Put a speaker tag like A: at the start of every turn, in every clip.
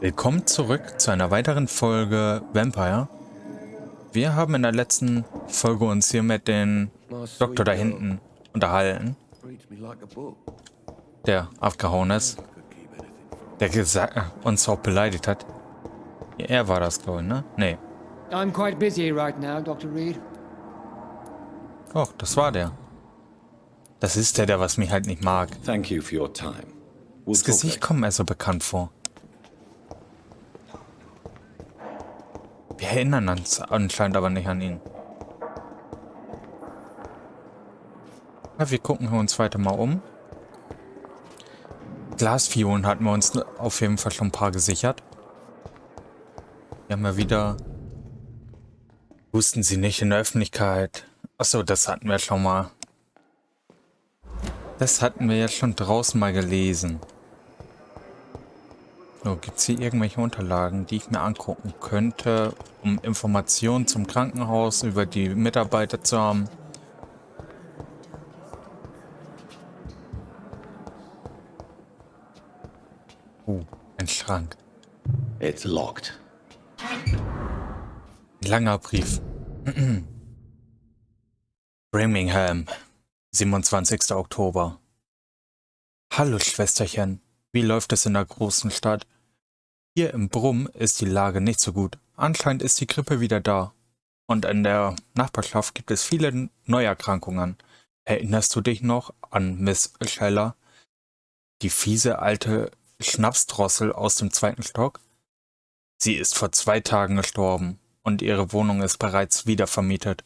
A: Willkommen zurück zu einer weiteren Folge Vampyr. Wir haben in der letzten Folge uns hier mit dem Doktor da hinten unterhalten, der abgehauen ist, der uns auch beleidigt hat. Er war das, glaube ich, ne? Nee.
B: I'm quite busy right now, Dr. Reid.
A: Oh, das war der. Das ist der, was mich halt nicht mag.
C: Thank you for your time.
A: Das Gesicht kommt mir so bekannt vor. Wir erinnern uns anscheinend aber nicht an ihn. Ja, wir gucken uns weiter mal um. Glasfiolen hatten wir uns auf jeden Fall schon ein paar gesichert. Wir haben ja wieder... Wussten Sie nicht in der Öffentlichkeit. Achso, das hatten wir schon mal. Das hatten wir ja schon draußen mal gelesen. So, gibt es hier irgendwelche Unterlagen, die ich mir angucken könnte, um Informationen zum Krankenhaus über die Mitarbeiter zu haben? Ein Schrank.
C: It's locked.
A: Langer Brief. Birmingham, 27. Oktober. Hallo Schwesterchen, wie läuft es in der großen Stadt? Hier im Brumm ist die Lage nicht so gut. Anscheinend ist die Grippe wieder da. Und in der Nachbarschaft gibt es viele Neuerkrankungen. Erinnerst du dich noch an Miss Scheller? Die fiese alte Schnapsdrossel aus dem 2. Stock? Sie ist vor 2 Tagen gestorben und ihre Wohnung ist bereits wieder vermietet.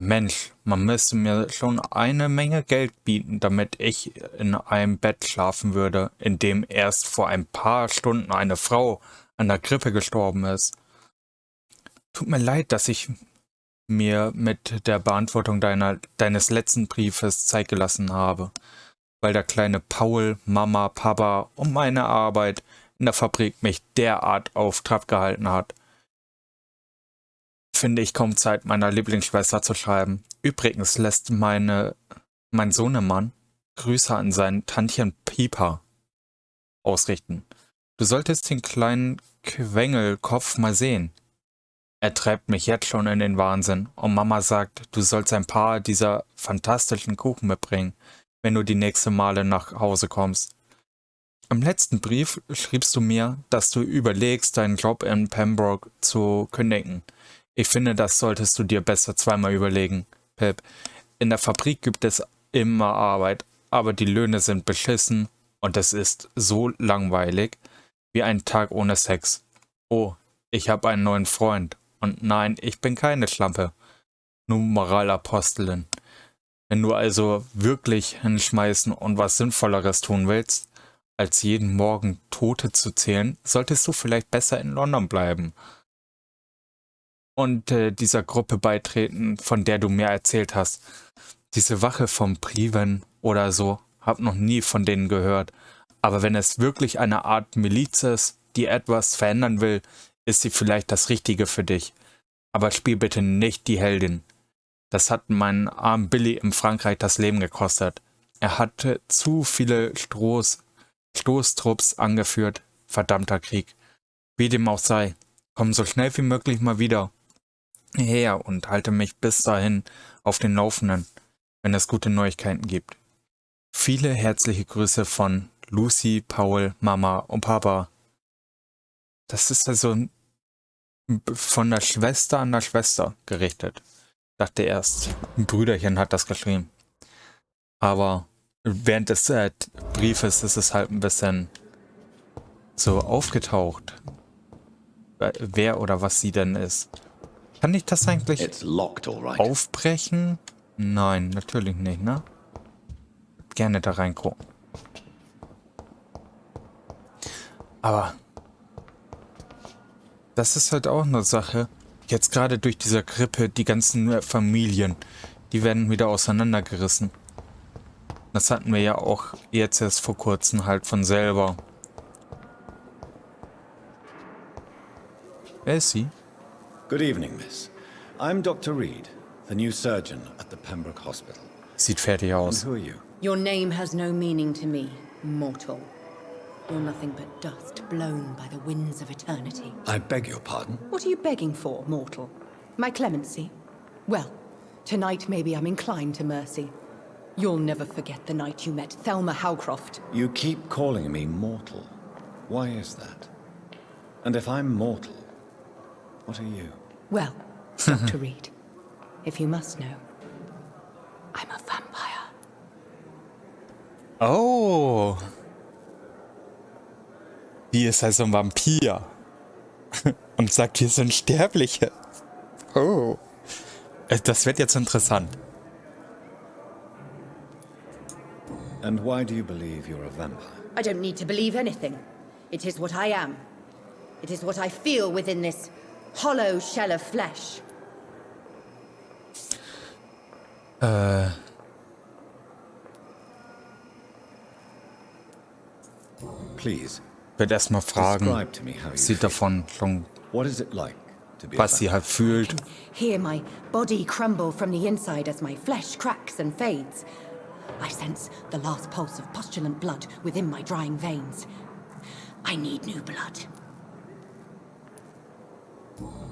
A: Mensch, man müsste mir schon eine Menge Geld bieten, damit ich in einem Bett schlafen würde, in dem erst vor ein paar Stunden eine Frau an der Grippe gestorben ist. Tut mir leid, dass ich mir mit der Beantwortung deines letzten Briefes Zeit gelassen habe, weil der kleine Paul, Mama, Papa und meine Arbeit in der Fabrik mich derart auf Trab gehalten hat. Finde ich kaum Zeit, meiner Lieblingsschwester zu schreiben. Übrigens lässt mein Sohnemann Grüße an seinen Tantchen Pieper ausrichten. Du solltest den kleinen Quengelkopf mal sehen. Er treibt mich jetzt schon in den Wahnsinn und Mama sagt, du sollst ein paar dieser fantastischen Kuchen mitbringen, wenn du die nächste Male nach Hause kommst. Im letzten Brief schriebst du mir, dass du überlegst, deinen Job in Pembroke zu kündigen. Ich finde, das solltest du dir besser zweimal überlegen, Pip. In der Fabrik gibt es immer Arbeit, aber die Löhne sind beschissen und es ist so langweilig wie ein Tag ohne Sex. Oh, ich habe einen neuen Freund und nein, ich bin keine Schlampe, nur Moralapostelin. Wenn du also wirklich hinschmeißen und was Sinnvolleres tun willst, als jeden Morgen Tote zu zählen, solltest du vielleicht besser in London bleiben. Und dieser Gruppe beitreten, von der du mir erzählt hast. Diese Wache vom Priven oder so, hab noch nie von denen gehört. Aber wenn es wirklich eine Art Miliz ist, die etwas verändern will, ist sie vielleicht das Richtige für dich. Aber spiel bitte nicht die Heldin. Das hat meinen armen Billy in Frankreich das Leben gekostet. Er hatte zu viele Stoßtrupps angeführt. Verdammter Krieg. Wie dem auch sei, komm so schnell wie möglich mal wieder her und halte mich bis dahin auf den Laufenden, wenn es gute Neuigkeiten gibt. Viele herzliche Grüße von Lucy, Paul, Mama und Papa. Das ist also von der Schwester an der Schwester gerichtet. Dachte erst, ein Brüderchen hat das geschrieben. Aber während des Briefes ist es halt ein bisschen so aufgetaucht, wer oder was sie denn ist. Kann ich das eigentlich aufbrechen? Nein, natürlich nicht, ne? Gerne da reingucken. Aber das ist halt auch eine Sache. Jetzt gerade durch diese Grippe, die ganzen Familien, die werden wieder auseinandergerissen. Das hatten wir ja auch jetzt erst vor kurzem halt von selber. Wer ist sie?
C: Good evening, Miss. I'm Dr. Reid, the new surgeon at the Pembroke Hospital.
A: Sieht fertig
C: And
A: aus.
C: who are you?
D: Your name has no meaning to me, mortal. You're nothing but dust blown by the winds of eternity.
C: I beg your pardon?
D: What are you begging for, mortal? My clemency? Well, tonight maybe I'm inclined to mercy. You'll never forget the night you met Thelma Howcroft.
C: You keep calling me mortal. Why is that? And if I'm mortal, what are you?
D: Well, Dr. Reid, if you must know, I'm a vampire.
A: Oh. Die ist also ein Vampir. Und sagt, wir sind Sterbliche. Oh. Das wird jetzt interessant.
C: And why do you believe you're a vampire?
D: I don't need to believe anything. It is what I am. It is what I feel within this hollow shell of flesh.
C: Please.
A: Ich werde erstmal fragen,
C: Describe to me how you
A: sie
C: feel.
A: davon schon,
C: What is it like to be a
A: was sie halt fühlt.
D: Hear my body crumble from the inside as my flesh cracks and fades. I sense the last pulse of postulant blood within my drying veins. I need new blood.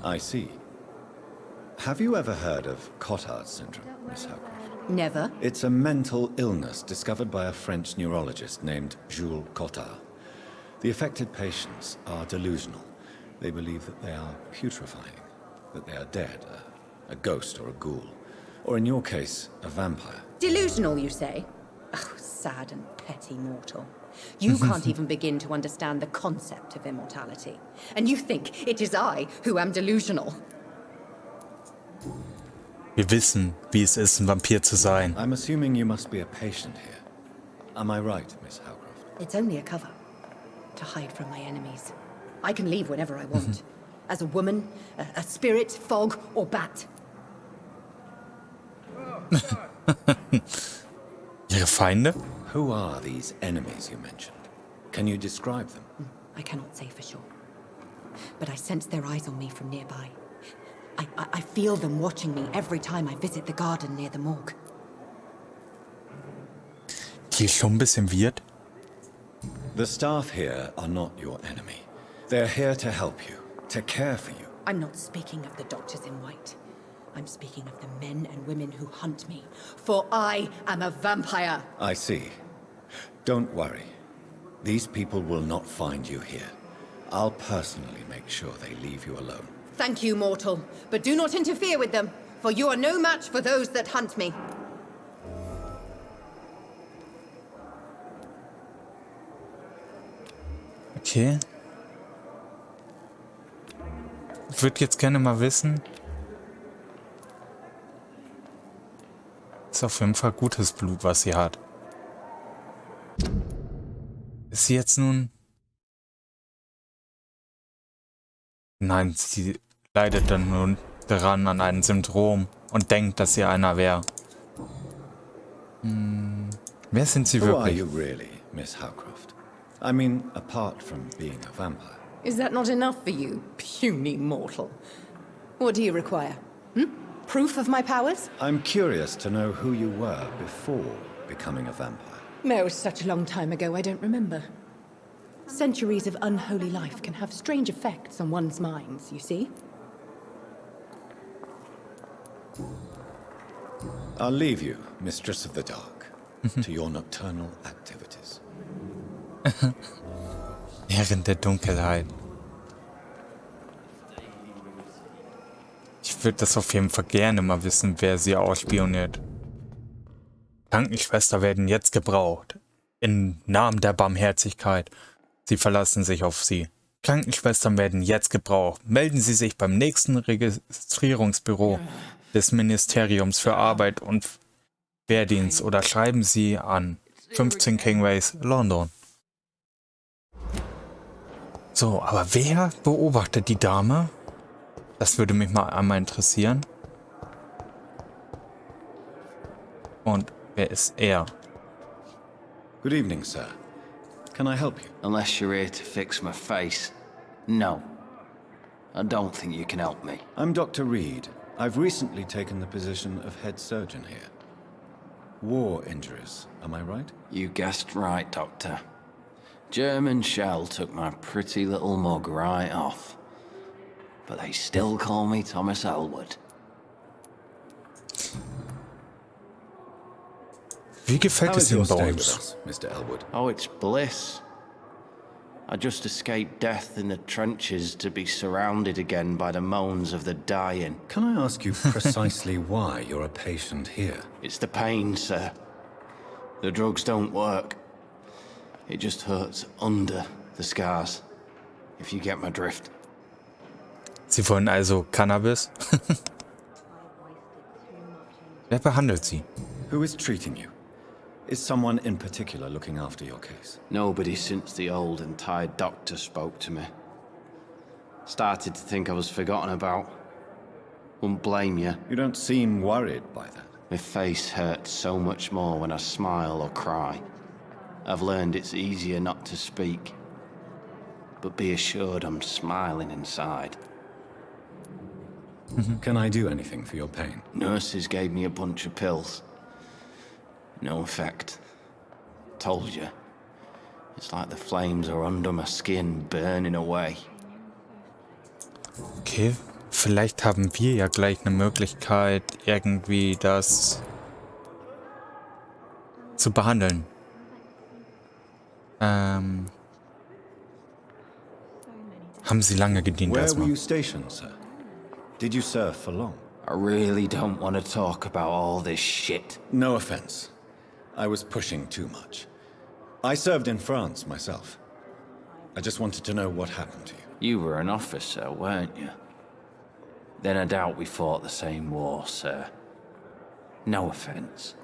C: I see. Have you ever heard of Cotard syndrome, Miss Howcroft?
D: Never.
C: It's a mental illness discovered by a French neurologist named Jules Cotard. The affected patients are delusional. They believe that they are putrefying, that they are dead, a ghost or a ghoul, or in your case, a vampire.
D: Delusional, you say? Oh, sad and petty mortal. You can't even begin to understand the concept of immortality. And you think it is I who am delusional.
A: Wir wissen, wie es ist, ein Vampir zu sein.
C: I'm assuming you must be a patient here. Am I right, Miss Howcroft?
D: It's only a cover to hide from my enemies. I can leave whenever I want. As a woman, a spirit, fog, or bat.
A: Ihre Feinde?
C: Who are these enemies you mentioned? Can you describe them?
D: I cannot say for sure. But I sense their eyes on me from nearby. I feel them watching me every time I visit the garden near the morgue.
A: Die ist schon ein bisschen weird.
C: The staff here are not your enemy. They're here to help you, to care for you.
D: I'm not speaking of the doctors in white. I'm speaking of the men and women who hunt me. For I am a vampire.
C: I see. Don't worry. These people will not find you here. I'll personally make sure they leave you alone.
D: Thank you, mortal. But do not interfere with them, for you are no match for those that hunt me.
A: Okay. Ich würde jetzt gerne mal wissen. Ist auf jeden Fall gutes Blut, was sie hat. Ist sie jetzt nun... Nein, sie leidet dann nun daran an einem Syndrom und denkt, dass sie einer wäre. Wer sind sie
C: Who are
A: wirklich?
C: you really, Miss Howcroft? I mean, apart from being a vampire.
D: Is that not enough for you, puny mortal? What do you require? Proof of my powers?
C: I'm curious to know who you were before becoming a vampire.
D: Oh, such a long time ago, I don't remember. Centuries of unholy life can have strange effects on one's minds, you see?
C: I'll leave you, Mistress of the Dark, to your nocturnal activities.
A: Herrin der Dunkelheit. Ich würde das auf jeden Fall gerne mal wissen, wer sie ausspioniert. Krankenschwester werden jetzt gebraucht. Im Namen der Barmherzigkeit. Sie verlassen sich auf sie. Krankenschwestern werden jetzt gebraucht. Melden Sie sich beim nächsten Registrierungsbüro des Ministeriums für Arbeit und Wehrdienst oder schreiben Sie an 15 Kingways, London. So, aber wer beobachtet die Dame? Das würde mich mal einmal interessieren. Und wer ist er?
C: Good evening, sir. Can I help you?
E: Unless you're here to fix my face. No. I don't think you can help me.
C: I'm Dr. Reid. I've recently taken the position of head surgeon here. War injuries, am I right?
E: You guessed right, Doctor. German shell took my pretty little mug right off. But they still call me Thomas Elwood.
A: Wie gefällt
C: How
A: es
C: is your
A: Ihnen bei
C: stay with
A: uns?
C: us, Mr. Elwood?
E: Oh, it's bliss. I just escaped death in the trenches to be surrounded again by the moans of the dying.
C: Can I ask you precisely why you're a patient here?
E: It's the pain, sir. The drugs don't work. It just hurts under the scars, if you get my drift.
A: Sie wollen also Cannabis? Wer behandelt Sie?
C: Who is treating you? Is someone in particular looking after your case?
E: Nobody since the old and tired doctor spoke to me. Started to think I was forgotten about. Wouldn't blame you.
C: You don't seem worried by that.
E: My face hurts so much more when I smile or cry. I've learned it's easier not to speak. But be assured I'm smiling inside.
C: Can I do anything for your pain?
E: Nurses gave me a bunch of pills. No effect. Told you. It's like the flames are under my skin, burning away.
A: Okay, vielleicht haben wir ja gleich eine Möglichkeit, irgendwie das zu behandeln. Haben Sie lange gedient
C: Where were
A: erstmal?
C: you stationed, sir? Did you serve for long?
E: I really don't want to talk about all this shit.
C: No offense. I was pushing too much. I served in France myself. I just wanted to know what happened to you.
E: You were an officer, weren't you? Then I doubt we fought the same war, sir. No offense.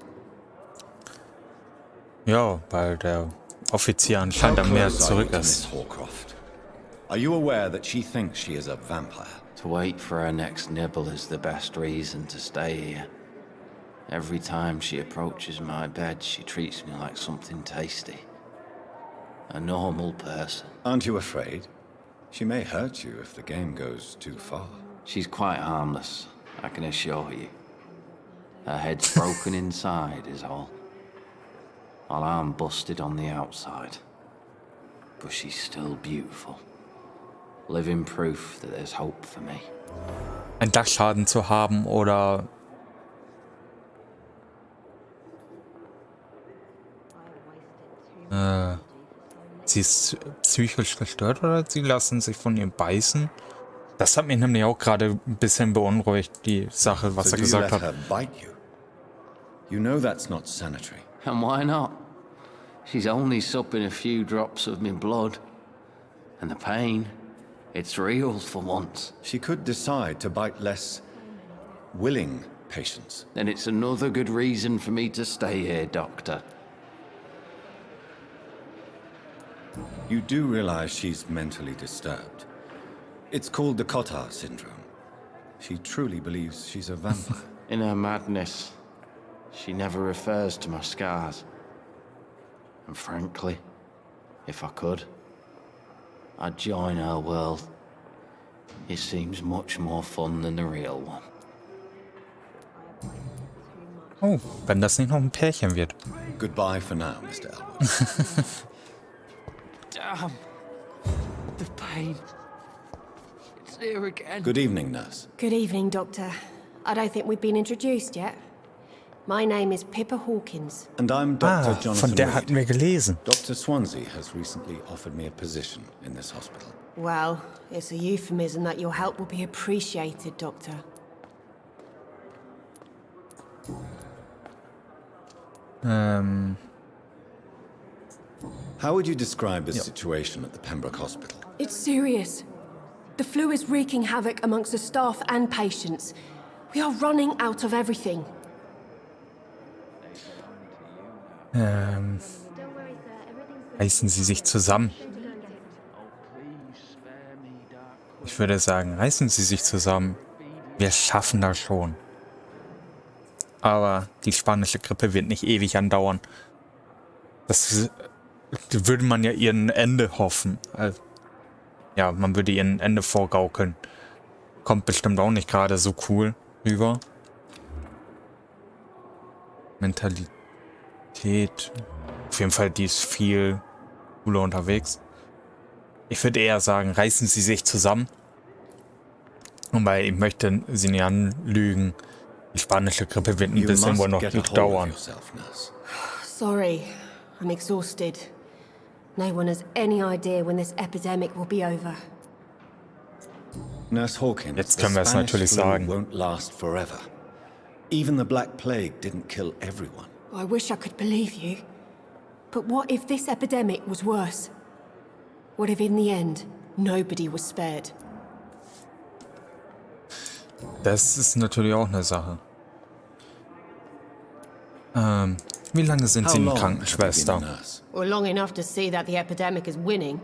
A: Ja, weil der Offizier anscheinend am Meer
C: close are you
A: zurück
C: to Miss
A: ist.
C: Horcroft? Are you aware that she thinks she is a vampire?
E: To wait for her next nibble is the best reason to stay here. Every time she approaches my bed, she treats me like something tasty. A normal person.
C: Aren't you afraid? She may hurt you if the game goes too far.
E: She's quite harmless, I can assure you. Her head's broken inside is all. While I'm busted on the outside. But she's still beautiful. Living proof that there's hope for me.
A: Ein Dachschaden zu haben oder sie ist psychisch gestört oder sie lassen sich von ihr beißen. Das hat mich nämlich auch gerade ein bisschen beunruhigt, die Sache, was
C: So
A: er
C: do you
A: gesagt
C: let
A: hat.
C: her bite you? You know that's not sanitary.
E: And why not? She's only supping a few drops of my blood. And the pain, it's real for once.
C: She could decide to bite less willing patients.
E: Then it's another good reason for me to stay here, Doctor.
C: You do realize she's mentally disturbed. It's called the Cotard syndrome. She truly believes she's a vampire.
E: In her madness, she never refers to my scars. And frankly, if I could, I'd join her world. It seems much more fun than the real one.
A: Oh, wenn das nicht noch ein Pärchen wird.
C: Goodbye for now, Mr. Elwood.
E: Damn! The pain. It's here again.
C: Good evening, nurse.
F: Good evening, Doctor. I don't think we've been introduced yet. My name is Pippa Hawkins.
C: And I'm Dr.
A: Von
C: Jonathan
A: der
C: Reid.
A: hatten wir gelesen.
C: Dr. Swansea has recently offered me a position in this hospital.
F: Well, it's a euphemism that your help will be appreciated, Doctor.
C: How would you describe the situation at the Pembroke Hospital?
F: It's serious. The flu is wreaking havoc amongst the staff and patients. We are running out of everything.
A: Reißen Sie sich zusammen. Ich würde sagen, reißen Sie sich zusammen. Wir schaffen das schon. Aber die spanische Grippe wird nicht ewig andauern. Das würde man ja ihren Ende hoffen. Also, ja, man würde ihren Ende vorgaukeln. Kommt bestimmt auch nicht gerade so cool rüber. Mentalität. Auf jeden Fall, die ist viel Schule unterwegs. Ich würde eher sagen, reißen Sie sich zusammen. Weil ich möchte Sie nicht anlügen. Die spanische Grippe wird ein
C: You
A: bisschen wohl
C: must
A: noch
C: get a hold of
A: dauern.
C: yourself, nurse.
F: Sorry, I'm exhausted. No one has any idea when this epidemic will be over.
C: Nurse Hawkins,
A: Jetzt
C: the
A: können wir es
C: Spanish
A: natürlich
C: flu
A: sagen.
C: won't last forever. Even the Black Plague didn't kill everyone.
F: I wish I could believe you. But what if this epidemic was worse? What if in the end, nobody was spared?
A: Das ist natürlich auch eine Sache. Wie lange sind
C: How
A: Sie eine
C: long have you been a
A: Krankenschwester?
C: nurse?
F: Or long enough to see that the epidemic is winning.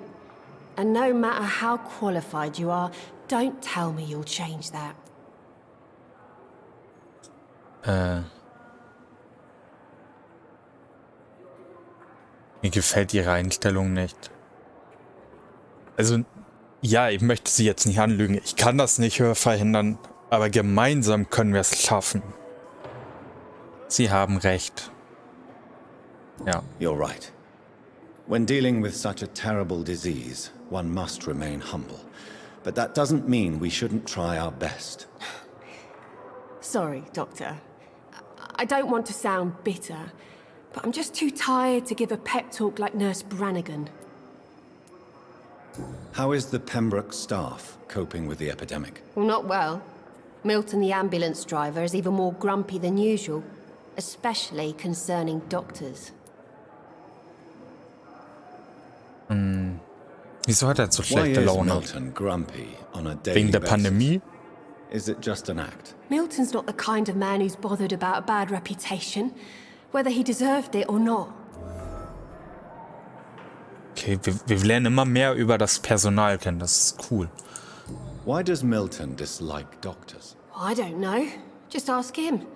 F: And no matter how qualified you are, don't tell me you'll change that.
A: Mir gefällt Ihre Einstellung nicht. Also, ja, ich möchte Sie jetzt nicht anlügen. Ich kann das nicht verhindern, aber gemeinsam können wir es schaffen. Sie haben recht. Ja.
C: You're right. When dealing with such a terrible disease, one must remain humble. But that doesn't mean we shouldn't try our best.
F: Sorry, Doctor. I don't want to sound bitter, but I'm just too tired to give a pep talk like Nurse Brannigan.
C: How is the Pembroke staff coping with the epidemic?
F: Well, not well. Milton, the ambulance driver, is even more grumpy than usual, especially concerning doctors.
A: Wieso hat er so
C: Why
A: schlechte
C: is
A: Laune?
C: Milton grumpy on a daily
A: Wegen der
C: basis?
A: Pandemie?
C: Is it just an act?
F: Milton's not the kind of man who's bothered about a bad reputation, whether he deserved it or not.
A: Okay, wir lernen immer mehr über das Personal kennen. Das ist cool.
C: Why does Milton dislike doctors?
F: I don't know. Just ask him.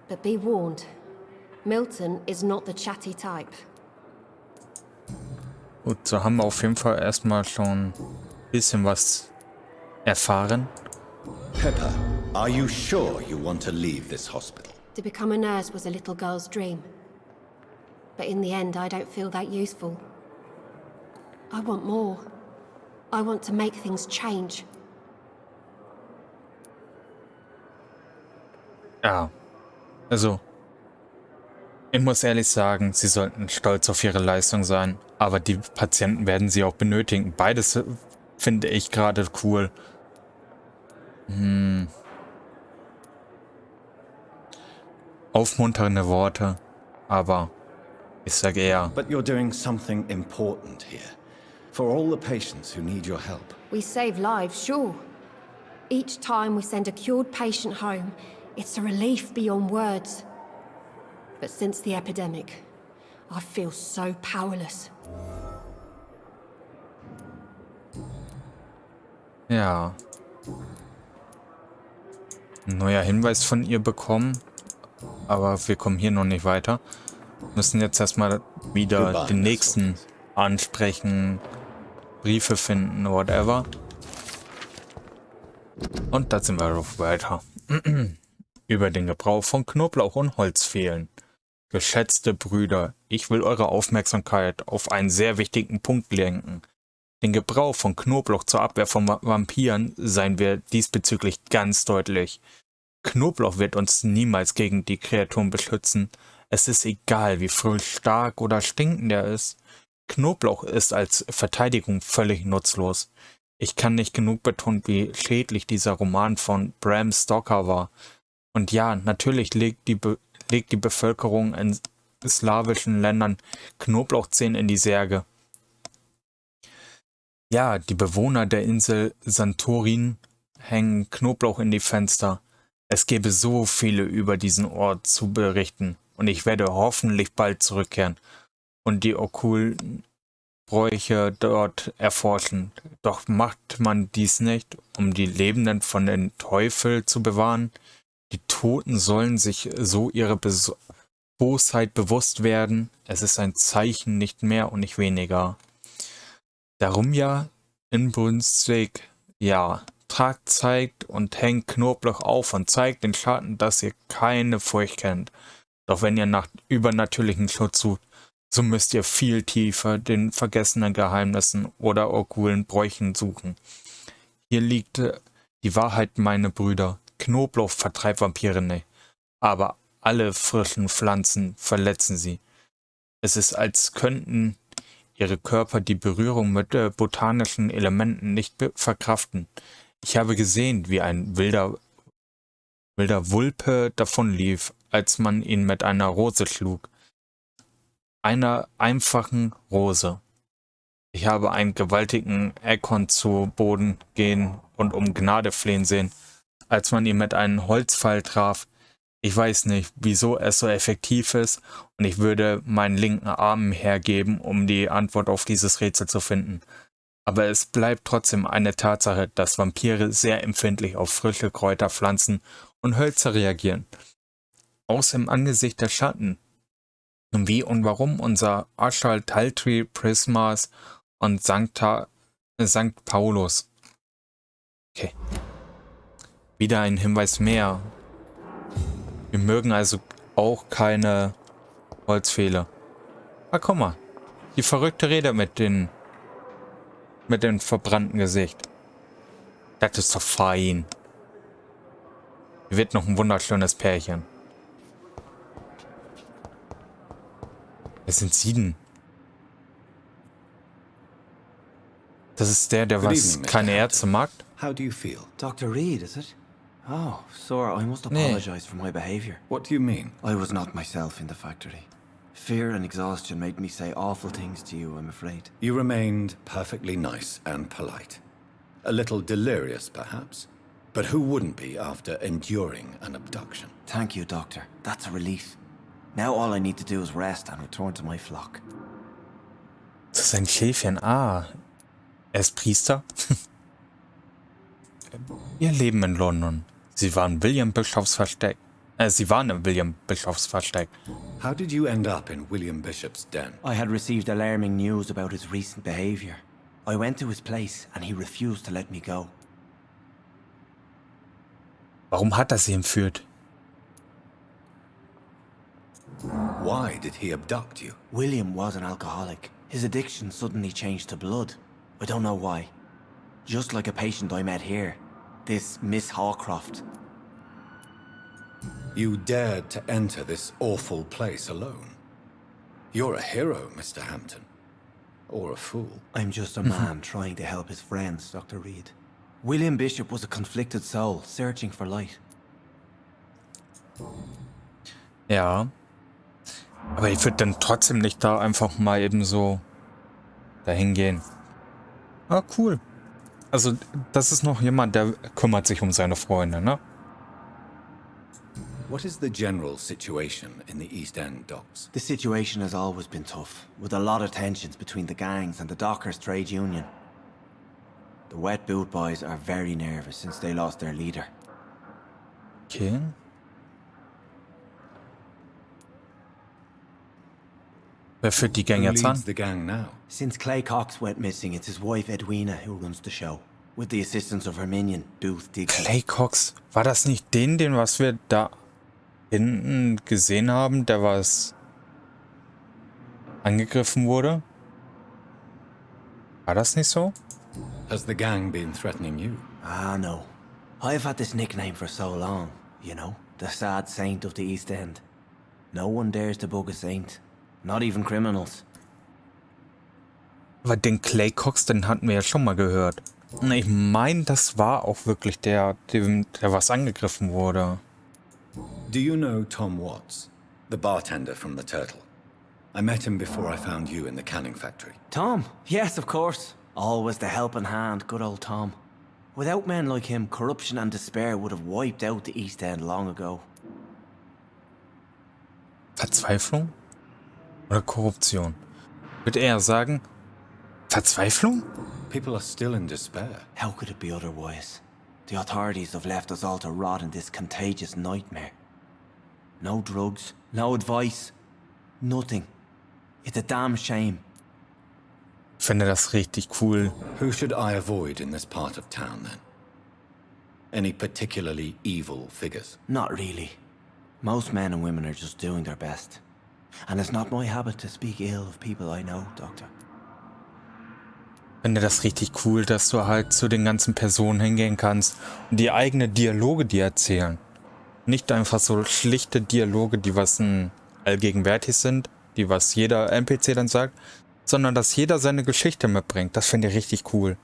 F: But be warned, Milton is not the chatty type.
A: Gut, so haben wir auf jeden Fall erstmal schon ein bisschen was erfahren.
C: Pepper, are you sure you want to leave this hospital?
F: To become a nurse was a little girl's dream. But in the end, I don't feel that useful. I want more. I want to make things change.
A: Ja, also, ich muss ehrlich sagen, Sie sollten stolz auf Ihre Leistung sein, aber die Patienten werden Sie auch benötigen. Beides finde ich gerade cool. Aufmunternde Worte, aber ich sage eher,
C: But you're doing something important here. For all the patients who need your help.
F: We save lives, sure. Each time we send a cured patient home, it's a relief beyond words. But since the epidemic, I feel so powerless.
A: ja, ein neuer Hinweis von ihr bekommen, aber wir kommen hier noch nicht weiter. Müssen jetzt erstmal wieder
C: Goodbye,
A: den
C: Miss
A: nächsten
C: Hawkins.
A: ansprechen, Briefe finden, whatever. Und da sind wir auf weiter. Über den Gebrauch von Knoblauch und Holzfehlen. Geschätzte Brüder, ich will eure Aufmerksamkeit auf einen sehr wichtigen Punkt lenken. Den Gebrauch von Knoblauch zur Abwehr von Vampiren seien wir diesbezüglich ganz deutlich. Knoblauch wird uns niemals gegen die Kreaturen beschützen. Es ist egal, wie frisch, stark oder stinkend er ist. Knoblauch ist als Verteidigung völlig nutzlos. Ich kann nicht genug betonen, wie schädlich dieser Roman von Bram Stoker war. Und ja, natürlich legt die Bevölkerung in slawischen Ländern Knoblauchzehen in die Särge. Ja, die Bewohner der Insel Santorin hängen Knoblauch in die Fenster. Es gäbe so viele über diesen Ort zu berichten und ich werde hoffentlich bald zurückkehren und die okkulten Bräuche dort erforschen. Doch macht man dies nicht, um die Lebenden von den Teufel zu bewahren? Die Toten sollen sich so ihre Bosheit bewusst werden. Es ist ein Zeichen, nicht mehr und nicht weniger. Darum ja inbrünstig, ja, tragt, zeigt und hängt Knoblauch auf und zeigt den Schatten, dass ihr keine Furcht kennt. Doch wenn ihr nach übernatürlichen Schutz sucht, So müsst ihr viel tiefer den vergessenen Geheimnissen oder okkulten Bräuchen suchen. Hier liegt die Wahrheit, meine Brüder. Knoblauch vertreibt Vampire nicht, aber alle frischen Pflanzen verletzen sie. Es ist, als könnten ihre Körper die Berührung mit botanischen Elementen nicht verkraften. Ich habe gesehen, wie ein wilder Wulpe davonlief, als man ihn mit einer Rose schlug. Einer einfachen Rose. Ich habe einen gewaltigen Eckon zu Boden gehen und um Gnade flehen sehen, als man ihn mit einem Holzpfeil traf. Ich weiß nicht, wieso es so effektiv ist, und ich würde meinen linken Arm hergeben, um die Antwort auf dieses Rätsel zu finden. Aber es bleibt trotzdem eine Tatsache, dass Vampire sehr empfindlich auf frische Kräuter, Pflanzen und Hölzer reagieren. Aus dem Angesicht der Schatten. Wie und warum unser Aschal Taltri Prismas und Sankt Paulus. Okay. Wieder ein Hinweis mehr. Wir mögen also auch keine Holzpfähle. Ah, guck mal. Die verrückte Rede mit dem verbrannten Gesicht. Das ist doch fein. Hier wird noch ein wunderschönes Pärchen. Wer sind Sie denn? Das ist der
C: Good
A: was
C: evening, Mr.
A: keine
C: Hampton.
A: Ärzte mag?
C: How do you feel?
E: Dr. Reid, is it? Oh, sir, I must apologize for my behavior.
C: What do you mean?
E: I was not myself in the factory. Fear and exhaustion made me say awful things to you, I'm afraid.
C: You remained perfectly nice and polite. A little delirious, perhaps. But who wouldn't be after enduring an abduction?
E: Thank you, Doctor. That's a relief. Now all I need to do is rest and return to my flock.
A: Das ist ein Schäfchen. Ah. Er ist Priester. Ihr Leben in London. Sie waren im William Bischofs Versteck.
C: How did you end up in William Bishop's den?
E: I had received alarming news about his recent behavior. I went to his place and he refused to let me go.
A: Warum hat er sie entführt?
C: Why did he abduct you?
E: William was an alcoholic. His addiction suddenly changed to blood. I don't know why. Just like a patient I met here. This Miss Hawcroft.
C: You dared to enter this awful place alone. You're a hero, Mr. Hampton. Or a fool.
E: I'm just a man trying to help his friends, Dr. Reid. William Bishop was a conflicted soul, searching for light.
A: Ja. Aber ich würde dann trotzdem nicht da einfach mal eben so dahin gehen. Ah, cool. Also, das ist noch jemand, der kümmert sich um seine Freunde, ne?
C: What is the general situation in the East End docks?
E: The situation has always been tough, with a lot of tensions between the gangs and the dockers' trade union. The wet boot boys are very nervous since they lost their leader.
A: Okay. Wer führt die Gang
C: Who
A: jetzt
C: leads
A: an?
C: the gang now?
E: Since Clay Cox went missing, it's his wife Edwina who runs the show, with the assistance of her minion, Booth Dixon.
A: Clay Cox. War das nicht den was wir da hinten gesehen haben, der was angegriffen wurde? War das nicht so?
C: Has the gang been threatening you?
E: Ah, no. I've had this nickname for so long, you know, the sad saint of the East End. No one dares to bug a saint, not even criminals.
A: Aber den Clay Cox, den hatten wir ja schon mal gehört. Und ich meine, das war auch wirklich der was angegriffen wurde.
C: Do you know Tom Watts, the bartender from the Turtle? I met him before I found you in the canning factory.
E: Tom? Yes, of course. Always the helping hand, good old Tom. Without men like him, corruption and despair would have wiped out the East End long ago.
A: Verzweiflung? Oder Korruption? Ich würde eher sagen, Verzweiflung?
C: People are still in despair.
E: How could it be otherwise? The authorities have left us all to rot in this contagious nightmare. No drugs, no advice, nothing. It's a damn shame.
A: Ich finde das richtig cool.
C: Who should I avoid in this part of town, then? Any particularly evil figures?
E: Not really. Most men and women are just doing their best.
G: And it's not my habit to speak ill of people I know, Doctor.
A: Ich finde das richtig cool, dass du halt zu den ganzen Personen hingehen kannst und die eigene Dialoge dir erzählen. Nicht einfach so schlichte Dialoge, die was allgegenwärtig sind, die was jeder NPC dann sagt, sondern dass jeder seine Geschichte mitbringt. Das finde ich richtig cool.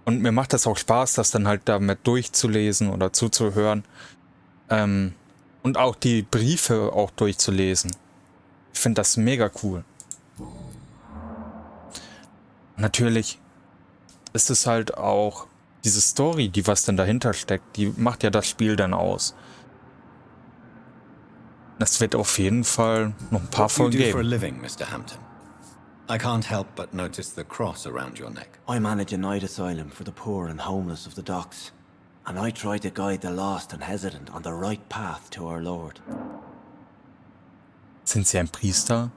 A: Und mir macht das auch Spaß, das dann halt damit durchzulesen oder zuzuhören. Und auch die Briefe auch durchzulesen. Ich finde das mega cool. Natürlich ist es halt auch diese Story, die was dann dahinter steckt, die macht ja das Spiel dann aus. Es wird auf jeden Fall noch ein paar Folgen
C: What do you do for a
A: geben.
C: living, Mr. Hampton? I can't help but notice the cross around your neck.
G: I manage a night asylum for the poor and homeless of the docks. And I try to guide the lost and hesitant on the right path to our Lord.
A: Sind Sie ein Priester?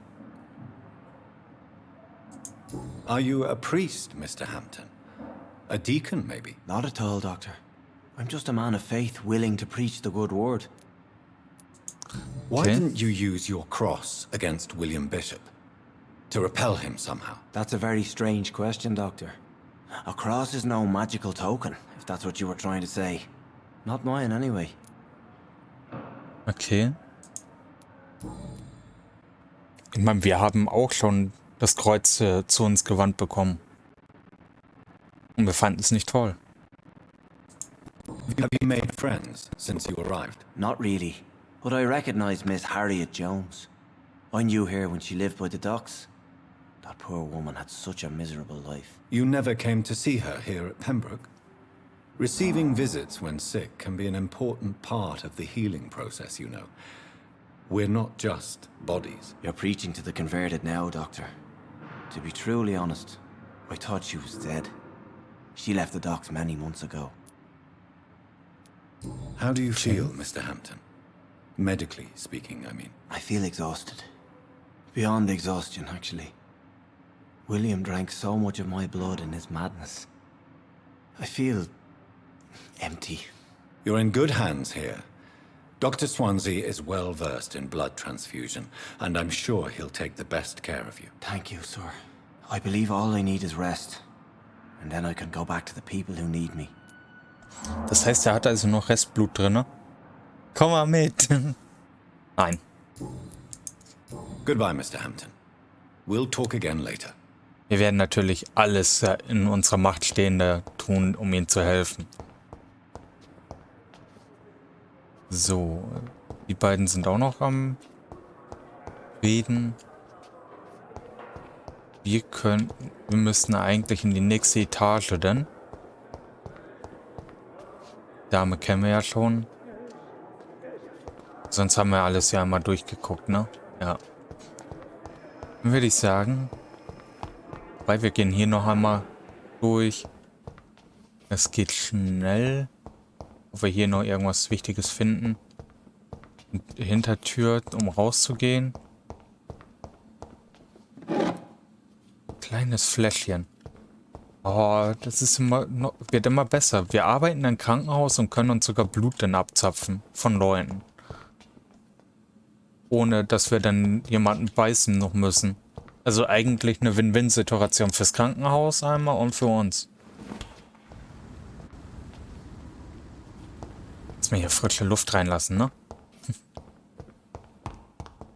C: Are you a priest, Mr. Hampton? A deacon, maybe?
G: Not at all, Doctor. I'm just a man of faith willing to preach the good word.
C: Why
A: Okay.
C: didn't you use your cross against William Bishop? To repel him somehow?
G: That's a very strange question, Doctor. A cross is no magical token, if that's what you were trying to say. Not mine, anyway.
A: Okay. Ich meine, wir haben auch schon das Kreuz zu uns gewandt bekommen. Und wir fanden es nicht toll.
C: Have you made friends since you arrived?
G: Not really. But I recognize Miss Harriet Jones. I knew her when she lived by the docks. That poor woman had such a miserable life.
C: You never came to see her here at Pembroke? Receiving visits when sick can be an important part of the healing process, you know. We're not just bodies.
G: You're preaching to the converted now, Doctor. To be truly honest, I thought she was dead. She left the docks many months ago.
C: How do you feel, Mr. Hampton? Medically speaking, I mean.
G: I feel exhausted. Beyond exhaustion, actually. William drank so much of my blood in his madness. I feel empty.
C: You're in good hands here. Dr. Swansea is well versed in blood transfusion, and I'm sure he'll take the best care of you.
G: Thank you, sir. I believe all I need is rest. And then I can go back to the people who need me.
A: Das heißt, er hat also noch Restblut drin, ne? Komm mal mit. Nein.
C: Goodbye, Mr. Hampton. We'll talk again later.
A: Wir werden natürlich alles in unserer Macht Stehende tun, um ihm zu helfen. So, die beiden sind auch noch am Reden. Wir müssen eigentlich in die nächste Etage, denn Dame kennen wir ja schon. Sonst haben wir alles ja einmal durchgeguckt, ne? Ja. Dann würde ich sagen, weil wir gehen hier noch einmal durch. Es geht schnell. Ob wir hier noch irgendwas Wichtiges finden. Und Hintertür, um rauszugehen. Kleines Fläschchen. Oh, das ist wird immer besser. Wir arbeiten in einem Krankenhaus und können uns sogar Blut dann abzapfen von Leuten. Ohne dass wir dann jemanden beißen noch müssen. Also eigentlich eine Win-Win-Situation fürs Krankenhaus einmal und für uns. Jetzt mal hier frische Luft reinlassen, ne?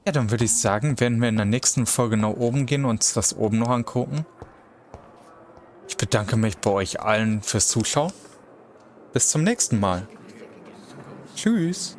A: Ja, dann würde ich sagen, werden wir in der nächsten Folge nach oben gehen und uns das oben noch angucken. Ich bedanke mich bei euch allen fürs Zuschauen. Bis zum nächsten Mal. Tschüss.